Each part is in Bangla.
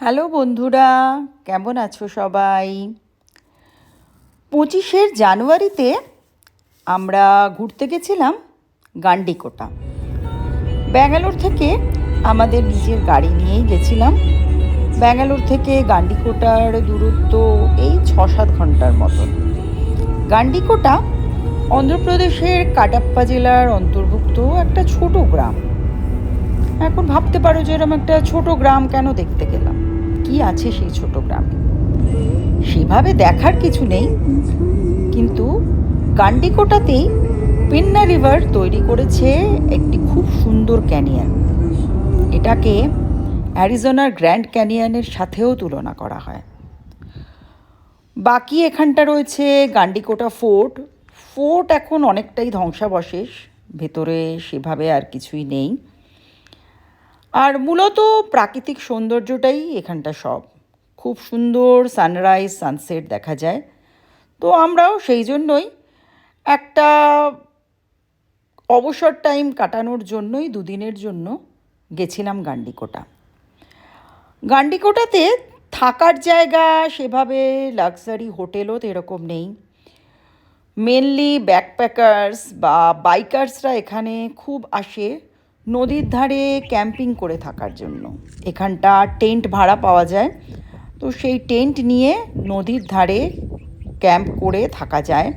হ্যালো বন্ধুরা, কেমন আছো সবাই? 25শে জানুয়ারিতে আমরা ঘুরতে গেছিলাম গান্ডিকোটা। ব্যাঙ্গালোর থেকে আমাদের নিজের গাড়ি নিয়েই গেছিলাম। ব্যাঙ্গালোর থেকে গান্ডিকোটার দূরত্ব এই 6-7 ঘন্টার মতন। গান্ডিকোটা অন্ধ্রপ্রদেশের কাডাপ্পা জেলার অন্তর্ভুক্ত একটা ছোট গ্রাম। এখন ভাবতে পারো যে এরকম একটা ছোট গ্রাম কেন দেখতে গেলাম, কি আছে সেই ছোট গ্রামে? সেভাবে দেখার কিছু নেই, কিন্তু গান্ডিকোটাতেই পেন্না রিভার তৈরি করেছে একটি খুব সুন্দর ক্যানিয়ন। এটাকে অ্যারিজোনার গ্র্যান্ড ক্যানিয়নের সাথেও তুলনা করা হয়। বাকি এখানটা রয়েছে গান্ডিকোটা ফোর্ট। ফোর্ট এখন অনেকটাই ধ্বংসাবশেষ, ভেতরে সেভাবে আর কিছুই নেই। আর মূলত প্রাকৃতিক সৌন্দর্যটাই এখানটা সব। খুব সুন্দর সানরাইজ সানসেট দেখা যায়। তো আমরাও সেই জন্যই একটা অবসর টাইম কাটানোর জন্যই 2 দিনের জন্য গেছিলাম গান্ডিকোটা। গান্ডিকোটাতে থাকার জায়গা সেভাবে লাক্সারি হোটেলও তো এরকম নেই। মেনলি ব্যাকপ্যাকার্স বা বাইকার্সরা এখানে খুব আসে নদীর ধারে ক্যাম্পিং করে থাকার জন্য। এখানটা টেন্ট ভাড়া পাওয়া যায়, তো সেই টেন্ট নিয়ে নদীর ধারে ক্যাম্প করে থাকা যায়।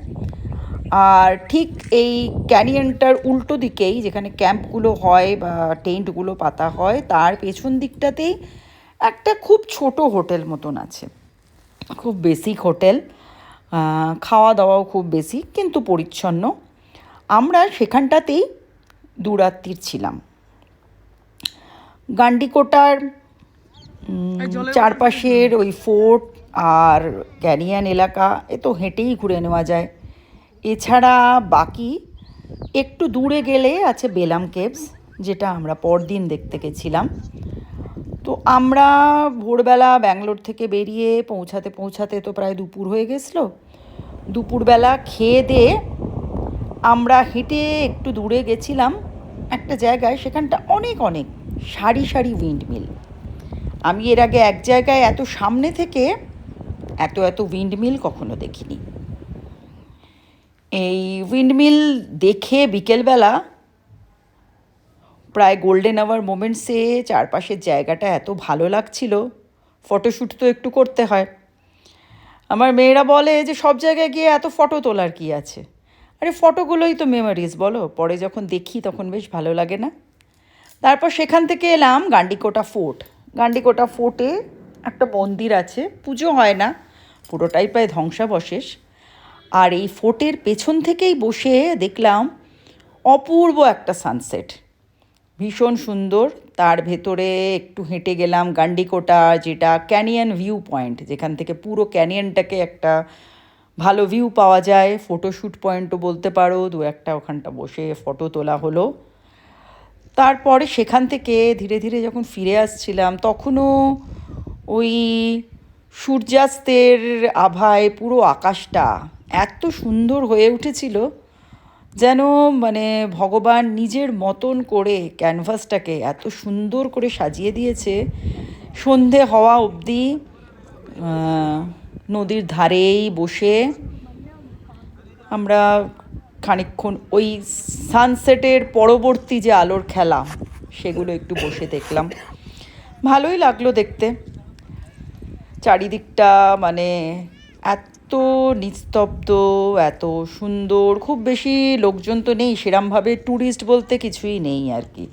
আর ঠিক এই ক্যানিয়নটার উল্টো দিকেই যেখানে ক্যাম্পগুলো হয় বা টেন্টগুলো পাতা হয়, তার পেছন দিকটাতেই একটা খুব ছোট হোটেল মতন আছে। খুব বেসিক হোটেল, খাওয়া দাওয়াও খুব বেসিক কিন্তু পরিচ্ছন্ন। আমরা সেখানটাতেই 2 রাত্রির ছিলাম। গান্ডিকোটার চারপাশের ওই ফোর্ট আর ক্যানিয়ন এলাকা এ তো হেঁটেই ঘুরে নেওয়া যায়। এছাড়া বাকি একটু দূরে গেলে আছে বেলাম কেভস, যেটা আমরা পরদিন দেখতে গেছিলাম। তো আমরা ভোরবেলা ব্যাঙ্গালোর থেকে বেরিয়ে পৌঁছাতে পৌঁছাতে তো প্রায় দুপুর হয়ে গেছিলো। দুপুরবেলা খেয়ে দিয়ে আমরা হেঁটে একটু দূরে গেছিলাম একটা জায়গায়, সেখানটা অনেক অনেক সারি সারি উইন্ডমিল। আমি এর আগে এক জায়গায় এত সামনে থেকে এত এত উইন্ডমিল কখনো দেখিনি। এই উইন্ডমিল দেখে বিকেলবেলা প্রায় গোল্ডেন আওয়ার মোমেন্টসে চারপাশের জায়গাটা এত ভালো লাগছিল। ফটোশ্যুট তো একটু করতে হয়। আমার মেয়েরা বলে যে সব জায়গায় গিয়ে এত ফটো তোলার কি আছে? আরে ফটোগুলোই তো মেমোরিজ, বলো, পরে যখন দেখি তখন বেশ ভালো লাগে না? তারপর সেখান থেকে এলাম গান্ডিকোটা ফোর্ট। গান্ডিকোটা ফোর্টে একটা মন্দির আছে, পুজো হয় না, পুরোটাই প্রায় ধ্বংসাবশেষ। আর এই ফোর্টের পেছন থেকেই বসে দেখলাম অপূর্ব একটা সানসেট, ভীষণ সুন্দর। তার ভেতরে একটু হেঁটে গেলাম গান্ডিকোটা, যেটা ক্যানিয়ন ভিউ পয়েন্ট, যেখান থেকে পুরো ক্যানিয়নটাকে একটা ভালো ভিউ পাওয়া যায়। ফটোশ্যুট পয়েন্টও বলতে পারো, 2-1টা ওখানটা বসে ফটো তোলা হলো। তারপরে সেখান থেকে ধীরে ধীরে যখন ফিরে আসছিলাম, তখনও ওই সূর্যাস্তের আভায় পুরো আকাশটা এত সুন্দর হয়ে উঠেছিল, যেন মানে ভগবান নিজের মতন করে ক্যানভাসটাকে এত সুন্দর করে সাজিয়ে দিয়েছে। সন্ধে হওয়া অবধি নদীর ধারেই বসে আমরা খানিকক্ষণ ওই সানসেটের পরবর্তী যে আলোর খেলা সেগুলো একটু বসে দেখলাম। ভালোই লাগলো দেখতে। চারিদিকটা মানে এত নিস্তব্ধ, এত সুন্দর, খুব বেশি লোকজন তো নেই সেরমভাবে, ট্যুরিস্ট বলতে কিছুই নেই আর কি।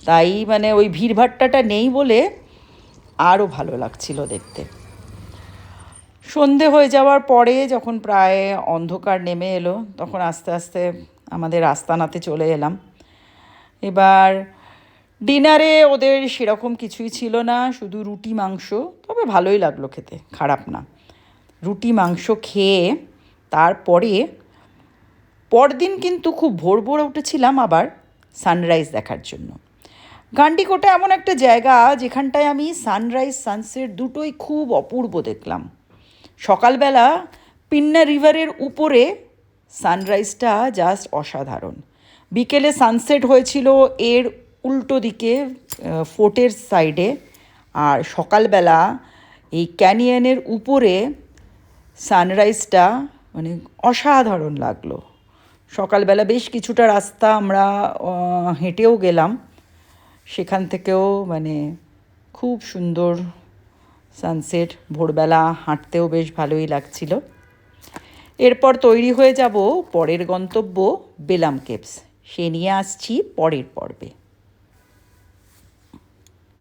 তাই মানে ওই ভিড়ভাট্টাটা নেই বলে আরও ভালো লাগছিল দেখতে। সন্ধে হয়ে যাওয়ার পরে যখন প্রায় অন্ধকার নেমে এলো, তখন আস্তে আস্তে আমাদের আস্তানাতে চলে এলাম। এবার ডিনারে ওদের সেরকম কিছুই ছিল না, শুধু রুটি মাংস। তবে ভালোই লাগলো খেতে, খারাপ না। রুটি মাংস খেয়ে তারপরে পরদিন কিন্তু খুব ভোর ভোর উঠেছিলাম আবার সানরাইজ দেখার জন্য। গান্ডিকোটা এমন একটা জায়গা যেখানটায় আমি সানরাইজ সানসেট দুটোই খুব অপূর্ব দেখলাম। সকালবেলা পেন্না রিভারের উপরে সানরাইজটা জাস্ট অসাধারণ। বিকেলে সানসেট হয়েছিল এর উল্টো দিকে ফোর্টের সাইডে। আর সকালবেলা এই ক্যানিয়নের উপরে সানরাইজটা মানে অসাধারণ লাগলো। সকালবেলা বেশ কিছুটা রাস্তা আমরা হেঁটেও গেলাম, সেখান থেকেও মানে খুব সুন্দর সানসেট। ভোরবেলা হাঁটতেও বেশ ভালোই লাগছিল। এরপর তৈরি হয়ে যাব পরের গন্তব্য বেলাম কেভস। সে নিয়ে আসছি পরের পর্বে।